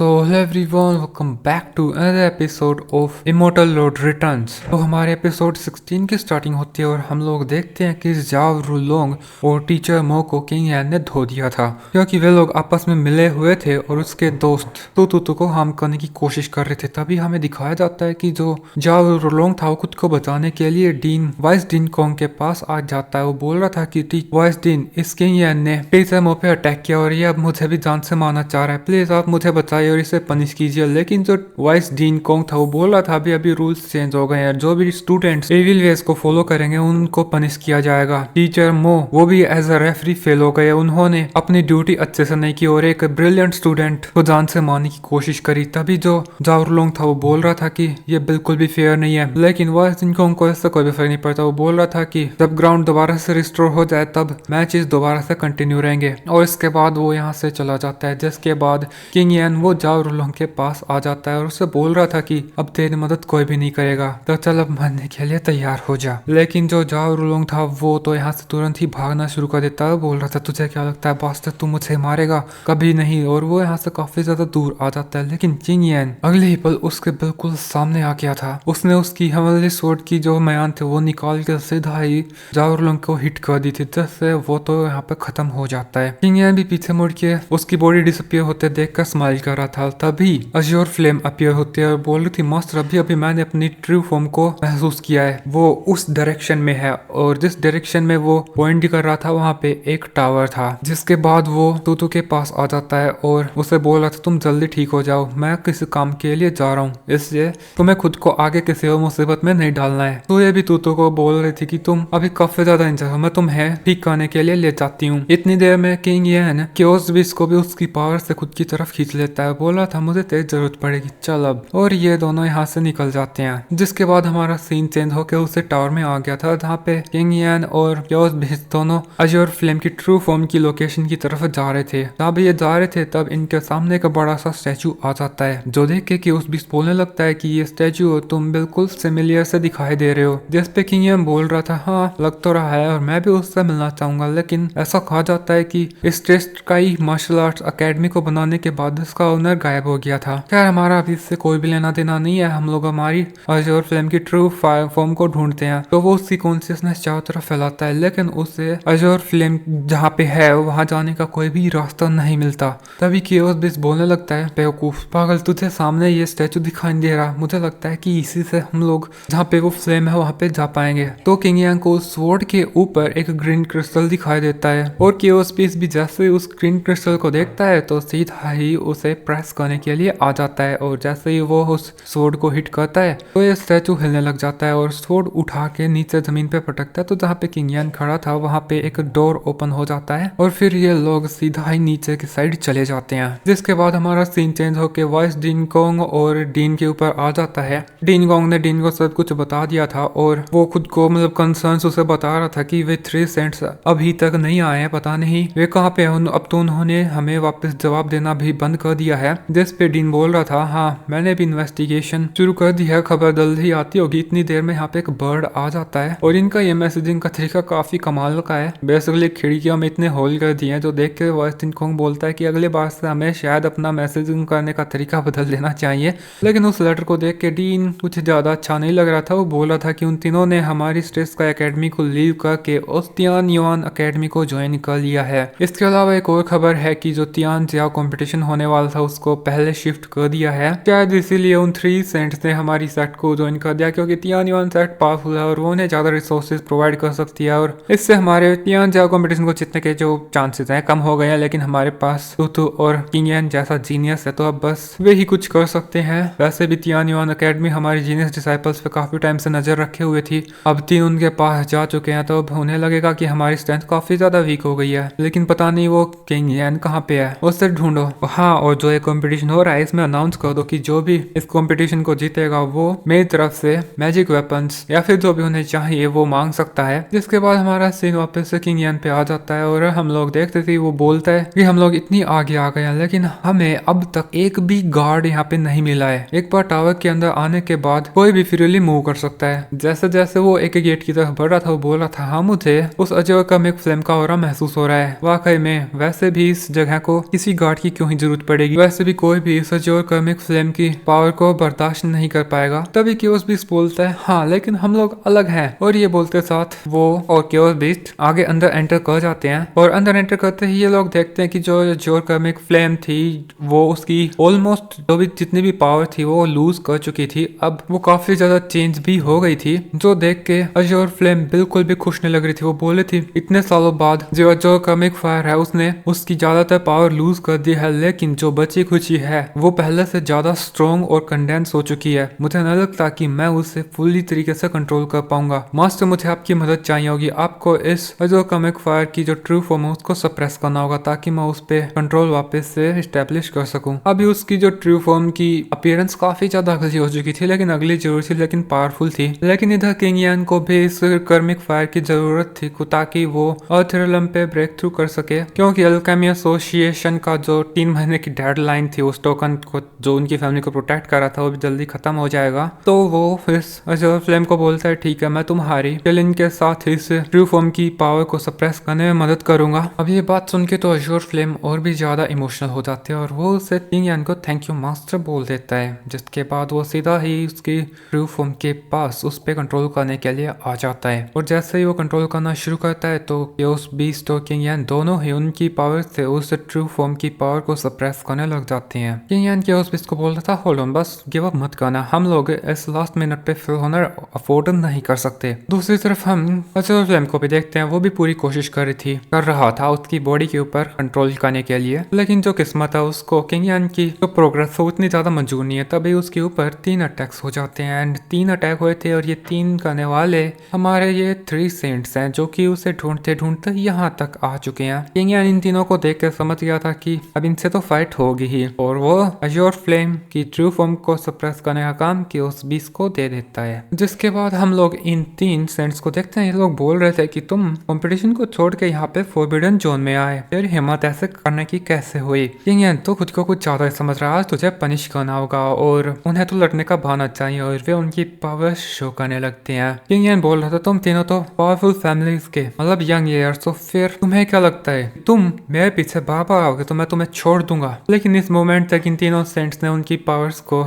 तो hello everyone, welcome back to another episode of Immortal Lord Returns. तो हमारे episode 16 की स्टार्टिंग होती है और हम लोग देखते हैं कि जाव रुलोंग और टीचर मो को किंग यान ने धो दिया था, क्योंकि वे लोग आपस में मिले हुए थे और उसके दोस्त तू को हार्म करने की कोशिश कर रहे थे। तभी हमें दिखाया जाता है कि जो जाव रुलोंग था वो खुद को बचाने के लिए वाइस डीन कोंग के पास आ जाता है। वो बोल रहा था कि वाइस डीन, इस किंग यान ने टीचर मो पे अटैक किया और ये अब मुझे भी जान से मारना चाह रहा है, प्लीज आप मुझे बचाइए और इसे पनिश कीजिए। लेकिन जो वाइस डीन कोंग था वो बोल रहा था अभी अभी रूल्स चेंज हो गए हैं, जो भी स्टूडेंट्स एविल वेज को फॉलो करेंगे उनको पनिश किया जाएगा। टीचर मो वो भी एज अ रेफरी फेल हो गए, उन्होंने अपनी ड्यूटी अच्छे से नहीं की और एक ब्रिलियंट स्टूडेंट को जान से मारने की कोशिश करी। तभी जो जावरलोंग था वो बोल रहा था कि ये बिल्कुल भी फेयर नहीं है, लेकिन वाइस डीन कोंग को इससे कोई भी फर्क नहीं पड़ता। वो बोल रहा था कि जब ग्राउंड दोबारा से रिस्टोर हो जाए तब मैचेस दोबारा से कंटिन्यू रहेंगे। और इसके बाद वो यहाँ से चला जाता है, जिसके बाद किंग यान वो जावरलोंग के पास आ जाता है और उससे बोल रहा था कि अब तेरी मदद कोई भी नहीं करेगा, तो चल अब मरने के लिए तैयार हो जा। लेकिन जो जावरलोंग था वो तो यहाँ से तुरंत ही भागना शुरू कर देता है। बोल रहा था तुझे क्या लगता है बास्टर, तू मुझे मारेगा? कभी नहीं। और वो यहाँ से काफी ज्यादा दूर आ जाता है। लेकिन किंग यान अगले ही पल उसके बिल्कुल सामने आ गया था। उसने उसकी हेवनली स्वॉर्ड की जो म्यान थे वो निकाल के सीधा ही जावरलोंग को हिट कर दी थी, जिससे वो तो यहाँ पे खत्म हो जाता है। किंग यान भी पीछे मुड़ के उसकी बॉडी डिसअपियर होते देखकर स्माइल कर रहा था। तभी अज्योर फ्लेम अपीयर होती है और बोल रही थी मास्टर, अभी अभी मैंने अपनी ट्रू फॉर्म को महसूस किया है, वो उस डायरेक्शन में है। और जिस डायरेक्शन में वो पॉइंट कर रहा था वहाँ पे एक टावर था। जिसके बाद वो तूतू के पास आ जाता है और उसे बोल रहा था तुम जल्दी ठीक हो जाओ, मैं किसी काम के लिए जा रहा हूँ, इसलिए तुम्हें खुद को आगे किसी और मुसीबत में नहीं डालना है। तो ये भी तूतू को बोल रही थी कि तुम अभी काफी ज्यादा इंजर हो, मैं तुम्हें ठीक करने के लिए ले जाती हूँ। इतनी देर में किंग यान क्योस भी इसको भी उसकी पावर से खुद की तरफ खींच लेता है। बोल रहा था मुझे तेज जरूरत पड़ेगी, चल अब। और ये दोनों यहाँ से निकल जाते हैं। जिसके बाद हमारा सीन चेंज होकर उसे टावर में आ गया था, जहाँ पे किंग यान और क्योस बीस दोनों अज्योर फ्लेम की ट्रू फॉर्म की लोकेशन की तरफ जा रहे थे। जब ये जा रहे थे तब इनके सामने एक बड़ा सा स्टैचू आ जाता है, जो देख के क्योस बीस बोलने लगता है कि ये स्टैचू तुम बिल्कुल सिमिलियर से दिखाई दे रहे हो। जिस पे किंग यान बोल रहा था हाँ लग तो रहा है और मैं भी उससे मिलना चाहूंगा, लेकिन ऐसा कहा जाता है कि इस टेस्ट का ही मार्शल आर्ट्स अकेडमी को बनाने के बाद इसका ओनर गायब हो गया था। खैर हमारा अभी इससे कोई भी लेना देना नहीं है, हम लोग हमारी अज्योर फ्लेम की ट्रू फॉर्म को ढूंढते हैं। तो वो उसकी कॉन्शियसनेस चारों तरफ फैलाता है, लेकिन उसे अज्योर फ्लेम जहाँ पे है वहां जाने का कोई भी रास्ता नहीं मिलता। तभी कियोस बिस बोलने लगता है बेवकूफ पागल, तुझे सामने ये स्टैचू दिखाई दे रहा, मुझे लगता है कि इसी से हम लोग जहाँ पे वो फ्लेम है वहां पे जा पाएंगे। तो किंग यान को उस स्वॉर्ड के ऊपर एक ग्रीन क्रिस्टल दिखाई देता है और कियोस बिस भी जैसे उस ग्रीन क्रिस्टल को देखता है तो सीधा ही उसे प्रेस करने के लिए आ जाता है। और जैसे ही वो उस स्वॉर्ड को हिट करता है तो ये स्टैचू हिलने लग जाता है और स्वॉर्ड उठा के नीचे जमीन पे पटकता है। तो जहाँ पे किंग यान खड़ा था वहाँ पे एक डोर ओपन हो जाता है और फिर ये लोग सीधा ही नीचे की साइड चले जाते हैं। जिसके बाद हमारा सीन चेंज होके वाइस डीन कोंग और डीन के ऊपर आ जाता है। डीन कोंग ने डीन को सब कुछ बता दिया था और वो खुद को मतलब कंसर्न्स उसे बता रहा था कि वे 3 सेंट्स अभी तक नहीं आए हैं, पता नहीं वे कहाँ पे हैं। अब तो उन्होंने हमें वापस जवाब देना भी बंद कर दिया है। जिस पे डीन बोल रहा था हाँ मैंने भी इन्वेस्टिगेशन शुरू कर दी है, खबर जल्दी आती होगी। इतनी देर में यहाँ पे एक बर्ड आ जाता है और इनका ये मैसेजिंग का तरीका काफी कमाल का है। बेसिकली खिड़कियों में इतने होल कर दिए हैं, जो देख के वाइस डीन कोंग बोलता है कि अगले बार से हमें शायद अपना मैसेजिंग करने का तरीका बदल देना चाहिए। लेकिन उस लेटर को देख के डीन कुछ ज्यादा अच्छा नहीं लग रहा था। वो बोल रहा था कि उन तीनों ने हमारी स्ट्रेस का एकेडमी को लीव करके उस तियान युआन एकेडमी को ज्वाइन कर लिया है। इसके अलावा एक और खबर है कि जो तियान जिया कंपटीशन होने वाला था उसको पहले शिफ्ट कर दिया है, शायद इसीलिए उन 3 सेंट्स ने हमारी सेट को ज्वाइन कर दिया, क्योंकि तियान युआन सेट पावरफुल है और वो उन्हें ज्यादा रिसोर्सेज प्रोवाइड कर सकती है और इससे हमारे तियान जिया कंपटीशन को जीतने के जो चांसेस हैं कम हो गए हैं। लेकिन हमारे पास तूतू और किंग यान जैसा जीनियस है तो अब बस वे ही कुछ कर सकते हैं। वैसे भी तियान युआन एकेडमी हमारी जीनियस डिसाइपल्स पे काफी टाइम से नजर रखे हुए थी, अब 3 उनके पास जा चुके हैं, तो अब उन्हें लगेगा कि हमारी स्ट्रेंथ काफी ज्यादा वीक हो गई है। लेकिन पता नहीं वो किंग यान कहाँ पे है, उससे ढूंढो। हाँ और जो ये कंपटीशन हो रहा है इसमें अनाउंस कर दो कि जो भी इस कंपटीशन को जीतेगा वो मेरी तरफ से मैजिक वेपन्स या फिर जो भी उन्हें चाहिए वो मांग सकता है। जिसके बाद हमारा सीन वापस से किंग यान पे आ जाता है और हम लोग देखते थे वो बोलता है कि हम लोग इतनी आगे आ गए हैं लेकिन हमें अब तक एक भी गार्ड यहाँ पे नहीं मिला है। एक बार टावर के अंदर आने के बाद कोई भी फ्रीली मूव कर सकता है। जैसे जैसे वो एक गेट की तरफ बढ़ रहा था वो बोल रहा था हाँ मुझे उस अजय का मिक फ्लेम का ऑरा महसूस हो रहा है। वाकई में वैसे भी इस जगह को किसी गार्ड की क्यों ही जरूरत पड़ेगी, वैसे भी कोई भी इस अजोर कर्मिक फ्लेम की पावर को बर्दाश्त नहीं कर पाएगा। तभी क्योस बीस्ट बोलता है हाँ लेकिन हम लोग अलग हैं। और ये बोलते साथ वो और क्योस बीस्ट आगे अंदर एंटर कर जाते हैं और अंदर एंटर करते ही ये लोग देखते हैं कि जो अजोर कर्मिक फ्लेम थी वो उसकी ऑलमोस्ट जो भी जितनी भी पावर थी वो लूज कर चुकी थी। अब वो काफी ज्यादा चेंज भी हो गई थी, जो देख के अजोर फ्लेम बिल्कुल भी खुश नहीं लग रही थी। वो बोले थी इतने सालों बाद जो अजोर कर्मिक फायर है उसने उसकी ज्यादातर पावर लूज कर दी है, लेकिन जो बची खुची है वो पहले से ज्यादा स्ट्रॉन्ग और कंडेंस हो चुकी है। मुझे नहीं लगता कि मैं उसे फुल्ली तरीके से कंट्रोल कर पाऊंगा। मास्टर मुझे आपकी मदद चाहिए होगी। आपको इस अजोर कर्मिक फायर की जो ट्रू फॉर्म है उसको सप्रेस करना होगा ताकि मैं उस पे कंट्रोल वापस से इस्टेब्लिश कर सकूं। अभी उसकी जो ट्रू फॉर्म की अपीयरेंस काफी ज्यादा अगली हो चुकी थी, लेकिन अगली जरूर थी लेकिन पावरफुल थी। लेकिन इधर किंग यान को भी इस कर्मिक फायर की जरूरत थी ताकि वो अर्थ रियलम पे ब्रेक थ्रू कर सके, क्योंकि अल्केमी एसोसिएशन का जो 3 महीने की डेडलाइन थी उस टोकन को जो उनकी फैमिली को प्रोटेक्ट कर रहा था वो भी जल्दी खत्म हो जाएगा। तो वो फिर अजोर फ्लेम को बोलता है ठीक है मैं तुम्हारी चैलेंज के साथ इस ट्रू फॉर्म की पावर को सप्रेस करने में मदद करूंगा। अब ये बात सुन के तो अजोर फ्लेम और भी ज्यादा इमोशनल हो जाते हैं और वो उसे किंग यान को थैंक यू मास्टर बोल देता है, जिसके बाद वो सीधा ही उसकी ट्रू फॉर्म के पास उस पे कंट्रोल करने के लिए आ जाता है। और जैसे ही वो कंट्रोल करना शुरू करता है तो क्योस बीस्ट और किंग यान दोनों ही उनकी पावर से उस ट्रू फॉर्म की पावर को सप्रेस करने लग जाते हैं। किंग यान क्योस बीस्ट को बोल रहा था होल्ड ऑन, बस गिव अप मत करना, हम लोग इस लास्ट मिनट पे फिल होना अफोर्ड नहीं कर सकते। दूसरी तरफ हम अजोर फ्लेम को भी देखते हैं, वो भी पूरी कोशिश कर रहा था उसकी बॉडी के ऊपर कंट्रोल करने के लिए, लेकिन जो किस्मत है उसको किंग यान की जो प्रोग्रेस हो उतनी ज्यादा मंजूर नहीं है। तभी उसके ऊपर 3 अटैक्स हो जाते हैं एंड 3 अटैक हुए थे और ये 3 करने वाले हमारे ये 3 सेंट्स हैं जो कि उसे ढूंढते ढूंढते यहाँ तक आ चुके हैं। किंग यान इन तीनों को देख कर समझ गया था कि अब इनसे तो फाइट होगी ही और वो अजोर फ्लेम की ट्रू फॉर्म को सप्रेस करने का काम क्योस बीस्ट को दे देता है। जिसके बाद हम लोग इन 3 सेंट्स को देखते हैं। ये लोग बोल रहे थे कि तुम कंपटीशन को छोड़ के यहाँ पे फोरबिडन जोन में आए, तेरी हिम्मत ऐसे करने की कैसे हुई? किंग यान तो खुद को कुछ ज्यादा ही समझ रहा है, आज तुझे पनिश करना होगा और उन्हें तो लड़ने का बहाना चाहिए और वे उनकी पावर शो करने लगते हैं। किंग यान बोल रहा था तुम तीनों तो पावरफुल फैमिलीज के मतलब यंग ईयर्स, तो फिर तुम्हें क्या लगता है तुम मेरे पीछे बार-बार आओगे तो मैं तुम्हें छोड़ दूंगा? लेकिन इस मोमेंट तक इन तीनों सेंट्स ने उनकी पावर्स को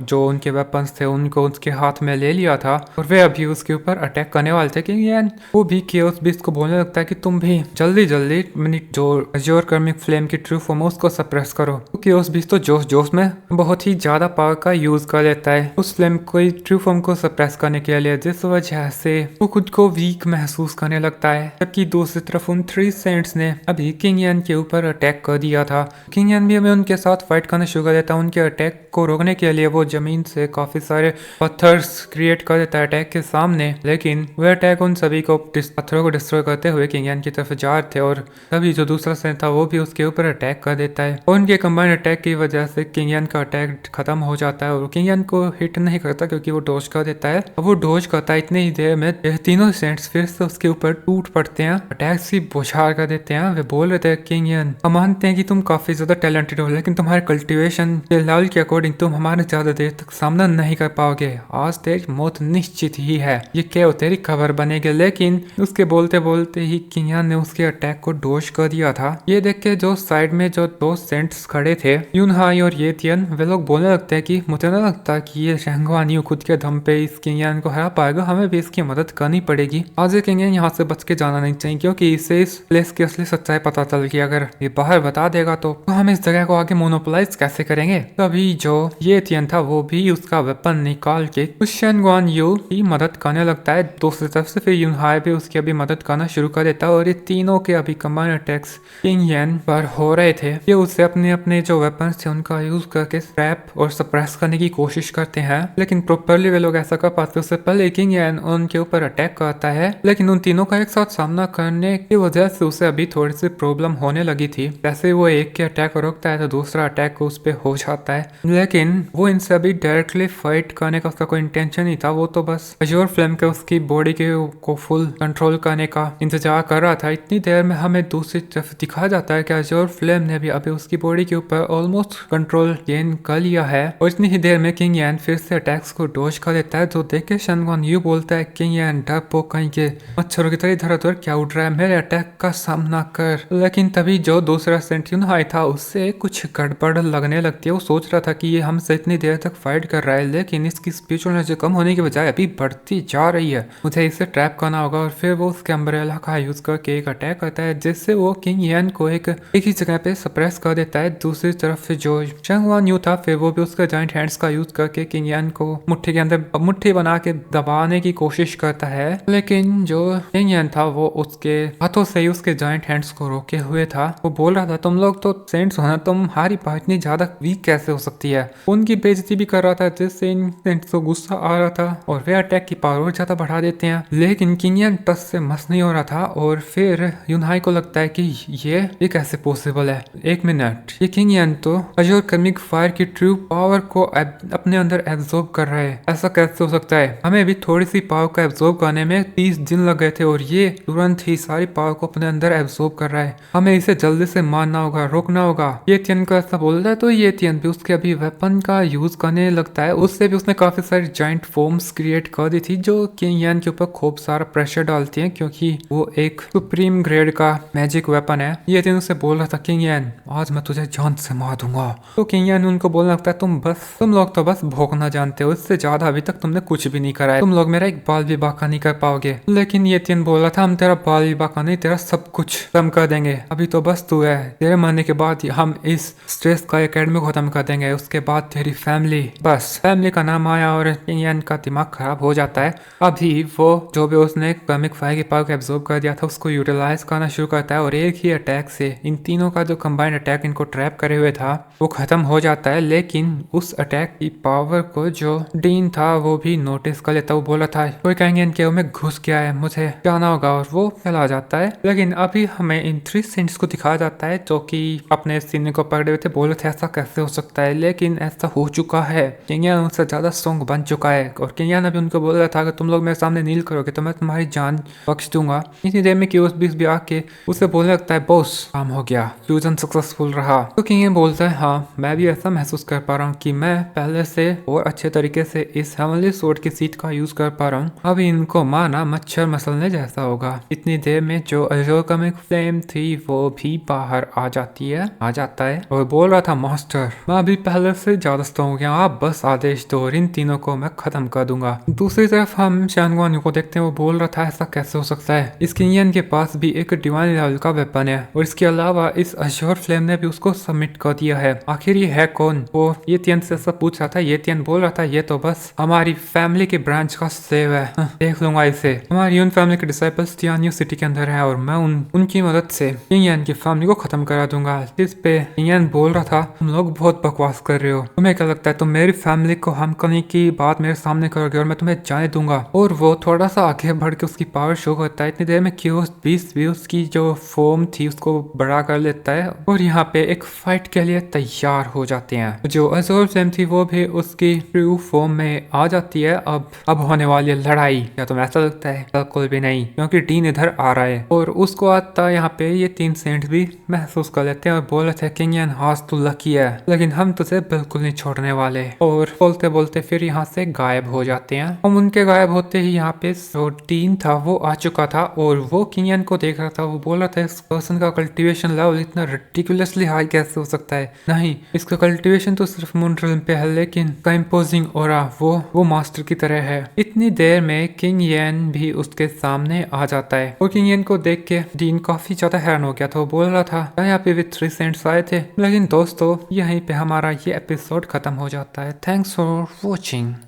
जो उनके वेपन्स थे उनको उसके हाथ में ले लिया था और वे अभी उसके ऊपर अटैक करने वाले थे। किंग यान वो भी क्योस बीस्ट को बोलने लगता है कि तुम भी जल्दी जल्दी जो अजोर कर्मिक फ्लेम की ट्रू फॉर्म उसको सप्रेस करो। क्योस बीस्ट तो जोश जोश में बहुत ही ज्यादा पावर का यूज कर लेता है उस फ्लेम को ट्रू फॉर्म को सप्रेस करने के लिए, जिस वजह से वो खुद को वीक महसूस करने लगता है। जबकि दूसरी तरफ उन 3 सेंट्स ने अभी किंग यान के ऊपर अटैक कर दिया था। किंग यान भी हमें उनके साथ फाइट करना शुरू कर देता है। उनके अटैक को रोकने के लिए वो जमीन से काफी सारे पत्थर्स क्रिएट कर देता है अटैक के सामने, लेकिन वह अटैक उन सभी को पत्थरों को डिस्ट्रॉय करते हुए किंग यान की तरफ जा रहे थे और तभी जो दूसरा सेंट था वो भी उसके ऊपर अटैक कर देता है और उनके कंबाइंड अटैक की वजह से किंग यान का अटैक खत्म हो जाता है और किंग यान को हिट नहीं करता क्योंकि वो डोज कर देता है। अब वो डोज करता है इतनी ही देर में तीनों सेंट्स फिर से उसके ऊपर टूट पड़ते हैं, अटैक्स की बौछार कर देते हैं। वे बोल रहे थे किंग यान हम मानते हैं कि तुम काफी ज्यादा टैलेंटेड हो, लेकिन तुम्हारे कल्टीवेशन के लेवल के अकॉर्डिंग तुम हमारे ज्यादा देर तक सामना नहीं कर पाओगे, आज तेरी मौत निश्चित ही है, ये क्या तेरी खबर बनेगी। लेकिन उसके बोलते बोलते ही किंग यान ने उसके अटैक को डोज कर दिया था। ये देख के जो साइड में जो 2 सेंट्स खड़े थे यूनहाई और ये तियन, वे लोग बोलने लगते हैं कि मुझे ना लगता कि ये शंगवान यू खुद के दम पे इस किंग यान को हरा पाएगा, हमें भी इसकी मदद करनी पड़ेगी। आज ये किंग यान यहाँ से बच के जाना नहीं चाहिए क्योंकि इससे इस प्लेस की असली सच्चाई पता चल गई, अगर ये बाहर बता देगा तो हम इस जगह को आगे मोनोपोलाइज कैसे करेंगे। तभी जो ये तियन था वो भी उसका वेपन निकाल के उस शंगवान यू की मदद करने लगता है। दूसरी तरफ से फिर यूनहाई भी उसकी अभी मदद करना शुरू कर देता है और ये तीनों के अभी कंबाइंड अटैक्स किंग यान पर हो रहे थे। ये उससे अपने अपने जो वेपन्स थे उनका यूज करके ट्रैप और सप्रेस करने की कोशिश करते हैं, लेकिन प्रॉपरली वे लोग ऐसा कर पाते उससे पहले किंग यान उनके ऊपर अटैक करता है। लेकिन उन तीनों का एक साथ सामना करने की वजह से उसे अभी थोड़ी सी प्रॉब्लम होने लगी थी। जैसे वो एक के अटैक को रोकता है तो दूसरा अटैक उस पर हो जाता है, लेकिन वो इनसे अभी डायरेक्टली फाइट करने का उसका कोई इंटेंशन नहीं था। वो तो बस अजोर फ्लेम के उसकी बॉडी के को फुल कंट्रोल करने का इंतजार कर रहा था। इतनी देर में हमें दूसरी तरफ दिखा जाता है कि अजोर फ्लेम ने भी अभी उसकी बॉडी के ऊपर ऑलमोस्ट कंट्रोल गेन कर लिया है और इतनी ही देर में किंग यान फिर से अटैक्स को डोज कर देता है। जो देख के शंगवान यू बोलता है किंग यान डरपोक कहीं के मच्छरों की तरह इधर उधर क्या उड़ रहा है, मेरे अटैक का सामना कर। लेकिन तभी जो दूसरा सेंट यूनहाई था उससे कुछ कुछ गड़बड़ लगने लगती है। वो सोच रहा था कि ये हमसे इतनी देर तक फाइट कर रहा है, लेकिन इसकी स्पिरिचुअल एनर्जी कम होने की बजाय अभी बढ़ती जा रही है। मुझे इसे ट्रैप करना होगा। और फिर वो उसके अम्ब्रेला का यूज करके एक अटैक करता है, जिससे वो किंग यान को एक ही जगह पे सप्रेस कर देता है। दूसरी तरफ से जो चंगवान यू था, फिर वो भी उसका जॉइंट हैंड्स का यूज करके किंग यान को मुट्ठी के अंदर मुट्ठी बना के दबाने की कोशिश करता है, लेकिन जो किंग यान था वो उसके हाथों से ही उसके जॉइंट हैंड्स को रोके हुए था। वो बोल रहा था, तुम लोग तो सेंट्स हो ना, तुम्हारी पावर इतनी ज्यादा वीक कैसे हो सकती है। उनकी बेइज्जती भी कर रहा था, जिससे इन सेंट्स को गुस्सा आ रहा था और वे अटैक की पावर और ज्यादा बढ़ा देते हैं। लेकिन किंग यान टस से मस नहीं हो रहा था और फिर यूनहाई को लगता है कि ये कैसे पॉसिबल है। एक मिनट, ये किंग यान तो अजोर कर्मिक फायर की ट्रू पावर को अपने अंदर एब्जॉर्ब कर रहा है। ऐसा कैसे हो सकता है? हमें भी थोड़ी सी पावर को एब्जॉर्ब करने में 30 दिन लग गए थे और ये तुरंत ही सारी पावर को अपने अंदर एब्जॉर्ब कर रहा है। हमें इसे जल्दी से मारना होगा, रोकना होगा। ये तियन का ऐसा बोल रहा है तो ये तियन भी उसके अभी वेपन का यूज करने लगता है। उससे भी उसने काफी सारी जॉइंट फॉर्म्स क्रिएट कर दी थी, जो किंग यान के ऊपर खूब सारा प्रेशर डालती है, क्योंकि वो एक सुप्रीम ग्रेड का मैजिक वेपन है। ये तियन उससे बोल रहा था, किंग यान आज मैं तुझे जान से मार दूंगा। तो किंग यान उनको बोलने लगता है, तुम लोग तो बस भौंकना जानते हो, इससे ज्यादा अभी तक तुमने कुछ भी नहीं करा है। तुम लोग मेरा एक बाल भी बाका नहीं कर पाओगे। लेकिन ये तियन बोल रहा था, हम तेरा बाल भी बाका नहीं, तेरा सब कुछ खत्म कर देंगे। अभी तो बस तू है, तेरे मरने के बाद हम इस स्ट्रेस का एकेडमी को खत्म कर देंगे। उसके बाद तेरी फैमिली, बस फैमिली का नाम आया और किंग यान का दिमाग खराब हो जाता है। अभी वो जो भी उसने कर्मिक फायर की पावर को एब्जॉर्ब कर दिया था, उसको यूटिलाइज करना शुरू करता है और एक ही अटैक से इन तीनों का जो कंबाइंड अटैक इनको ट्रैप करे हुए था वो खत्म हो जाता है। लेकिन उस अटैक की पावर को जो डीन था वो भी नोटिस कर लेता। वो बोला था, कोई कहेंगे इनके में घुस गया है, मुझे जाना होगा, और वो चला जाता है। लेकिन अभी हमें इन 3 सेंट्स को दिखाया जाता है जो कि अपने सीने को पकड़े हुए थे। बोले थे ऐसा कैसे हो सकता है, लेकिन ऐसा हो चुका है। किंग यान उनसे ज्यादा स्ट्रॉन्ग बन चुका है और किंग यान अभी उनको बोल रहा था, अगर तुम लोग मेरे सामने नील करोगे तो मैं तुम्हारी जान बख्श दूंगा। इतनी देर में क्यूस बीस भी आके उसे बोलने लगता है, बॉस काम हो गया, फ्यूजन सक्सेसफुल रहा। तो किंग यान बोलता है, हाँ मैं भी ऐसा महसूस कर पा रहा हूँ कि मैं पहले से और अच्छे तरीके से इस हेवनली स्वॉर्ड की सीट का यूज कर पा रहा हूँ। अभी इनको मारना मच्छर मसलने जैसा होगा। इतनी देर में जो अजोर कर्मिक फ्लेम थी वो भी बाहर आ जाता है और बोल रहा था, मास्टर मैं अभी पहले से ज्यादा स्ट्रॉन्ग हो गया, आप बस आदेश दो और इन तीनों को मैं खत्म कर दूंगा। दूसरी तरफ हम शानगुआन को देखते हैं। वो बोल रहा था, ऐसा कैसे हो सकता है, इस किंग यान के पास भी एक डिवाइन लेवल का वेपन है और इसके अलावा इस अजोर फ्लेम ने भी उसको सबमिट कर दिया है। आखिर ये है कौन? वो ये तियन से सब पूछ रहा था। ये तियन बोल रहा था, ये तो बस हमारी फैमिली के ब्रांच का सेव है, देख लूंगा इसे। हमारी उन फैमिली के डिसाइपल्स तियान्यू सिटी के अंदर है और मैं उनकी मदद से किंग यान की फैमिली को खत्म करा दूंगा। इस पे किंग यान बोल रहा था, तुम लोग बहुत बकवास कर रहे हो, तुम्हें क्या लगता है तुम मेरी फैमिली को हम करने की बात मेरे सामने करोगे और मैं तुम्हें जाने दूंगा। और वो थोड़ा सा आगे बढ़ के उसकी पावर शो करता है। इतनी देर में क्यूस बीस भी उसकी जो फॉर्म थी उसको बड़ा कर लेता है और यहाँ पे एक फाइट के लिए तैयार हो जाते हैं। जो अजोर फ्लेम थी वो भी उसकी ट्रू फॉर्म में आ जाती है। अब होने वाली है लड़ाई। क्या तुम्हें ऐसा लगता है? बिल्कुल भी नहीं, क्योंकि डीन इधर आ रहा है और उसको आता यहाँ पे ये 3 सेंट भी महसूस कर लेते हैं और बोल रहे थे, किंग यान हाथ तो लकी है, लेकिन हम तुझे बिल्कुल नहीं छोड़ने वाले। और बोलते बोलते फिर यहाँ से गायब हो जाते हैं। हम उनके गायब होते ही यहाँ पे जो डीन था वो आ चुका था और वो किंग यान को देख रहा था। वो बोल रहा था, इस पर्सन का कल्टीवेशन लेवल इतना रिडिकुलसली हाई कैसे हो सकता है? नहीं, इसका कल्टीवेशन तो सिर्फ मून पे है, लेकिन का इम्पोजिंग ऑरा वो मास्टर की तरह है। इतनी देर में किंग यान भी उसके सामने आ जाता है और किंग यान को देख के डीन काफी ज्यादा हैरान हो गया था। वो बोल रहा था, यहाँ पे भी 3 सेंट्स आए थे। लेकिन दोस्तों यहीं पे हमारा ये एपिसोड खत्म हो जाता है। Thanks for watching.